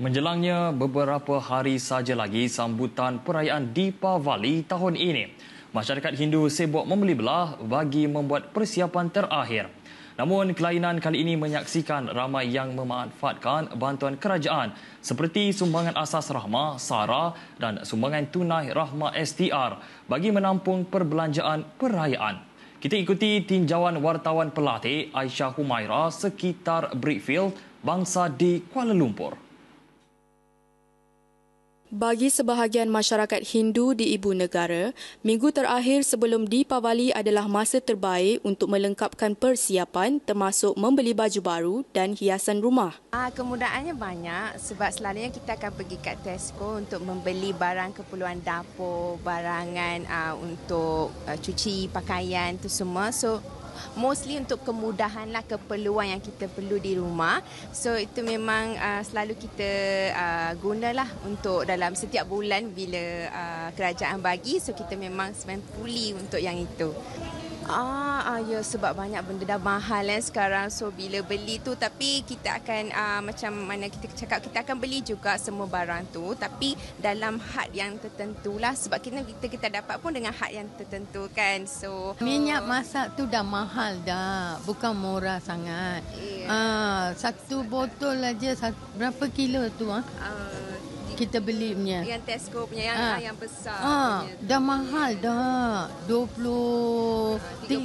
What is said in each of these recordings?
Menjelangnya beberapa hari saja lagi sambutan perayaan Deepavali tahun ini, masyarakat Hindu sibuk membeli belah bagi membuat persiapan terakhir. Namun kelainan kali ini menyaksikan ramai yang memanfaatkan bantuan kerajaan seperti sumbangan asas rahmah SARA dan sumbangan tunai rahmah STR bagi menampung perbelanjaan perayaan. Kita ikuti tinjauan wartawan pelatih Aisyah Humaira sekitar Brickfield Bangsa di Kuala Lumpur. Bagi sebahagian masyarakat Hindu di ibu negara, minggu terakhir sebelum Deepavali adalah masa terbaik untuk melengkapkan persiapan termasuk membeli baju baru dan hiasan rumah. Kemudahannya banyak sebab selalunya kita akan pergi kat Tesco untuk membeli barang keperluan dapur, barangan untuk cuci pakaian tu semua. So mostly untuk kemudahan lah keperluan yang kita perlu di rumah. So itu memang selalu kita gunalah untuk dalam setiap bulan bila kerajaan bagi. So kita memang spend fully untuk yang itu. Ya sebab banyak benda dah mahal sekarang. So bila beli tu tapi kita akan macam mana kita cakap, kita akan beli juga semua barang tu tapi dalam had yang tertentu lah sebab kita dapat pun dengan had yang tertentu kan. So minyak masak tu dah mahal dah, bukan murah sangat. Satu botol aja berapa kilo tu kita beli punya. Yang Tesco punya yang besar. Dah mahal dah. 30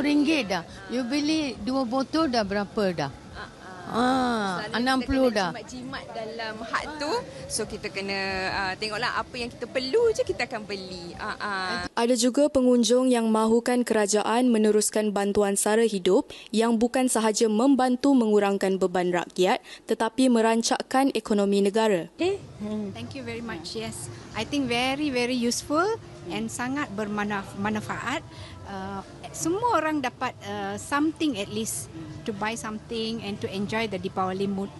ringgit dah. You beli 2 botol dah berapa dah? 60 dah. Jimat dalam had tu. So kita kena tengoklah apa yang kita perlu je kita akan beli. Ada juga pengunjung yang mahukan kerajaan meneruskan bantuan sara hidup yang bukan sahaja membantu mengurangkan beban rakyat tetapi merancakkan ekonomi negara. Thank you very much. Yes, I think very useful and sangat bermanfaat. Semua orang dapat something at least to buy something and to enjoy the Deepavali mood.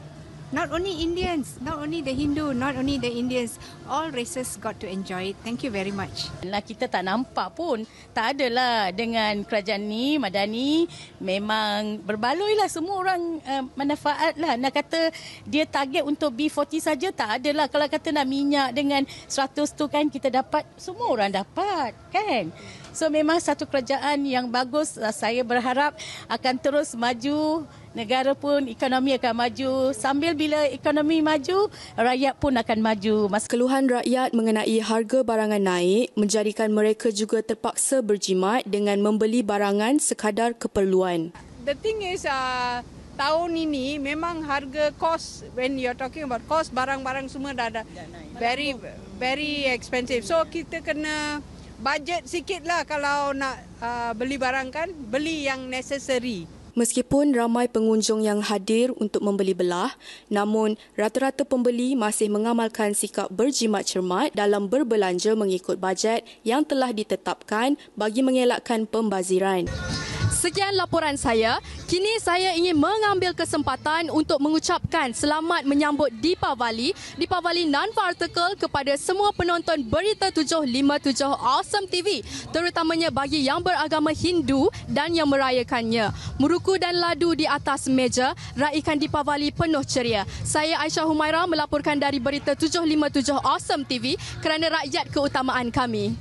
Not only Indians, not only the Hindu, not only the Indians, all races got to enjoy it. Thank you very much. Kita tak nampak pun, tak adalah dengan kerajaan ni, Madani, memang berbaloi lah semua orang manfaat lah. Nak kata dia target untuk B40 saja, tak adalah. Kalau kata nak minyak dengan 100 tu kan kita dapat, semua orang dapat kan. So memang satu kerajaan yang bagus, saya berharap akan terus maju. Negara pun ekonomi akan maju. Sambil bila ekonomi maju, rakyat pun akan maju. Keluhan rakyat mengenai harga barangan naik menjadikan mereka juga terpaksa berjimat dengan membeli barangan sekadar keperluan. The thing is, tahun ini memang harga cost, when you're talking about cost, barang-barang semua dah very expensive. So kita kena budget sikit lah kalau nak beli barang kan, beli yang necessary. Meskipun ramai pengunjung yang hadir untuk membeli belah, namun rata-rata pembeli masih mengamalkan sikap berjimat cermat dalam berbelanja mengikut bajet yang telah ditetapkan bagi mengelakkan pembaziran. Sekian laporan saya. Kini saya ingin mengambil kesempatan untuk mengucapkan selamat menyambut Deepavali non-particle kepada semua penonton Berita 757 Awesome TV, terutamanya bagi yang beragama Hindu dan yang merayakannya. Muruku dan ladu di atas meja, raikan Deepavali penuh ceria. Saya Aisyah Humaira melaporkan dari Berita 757 Awesome TV kerana rakyat keutamaan kami.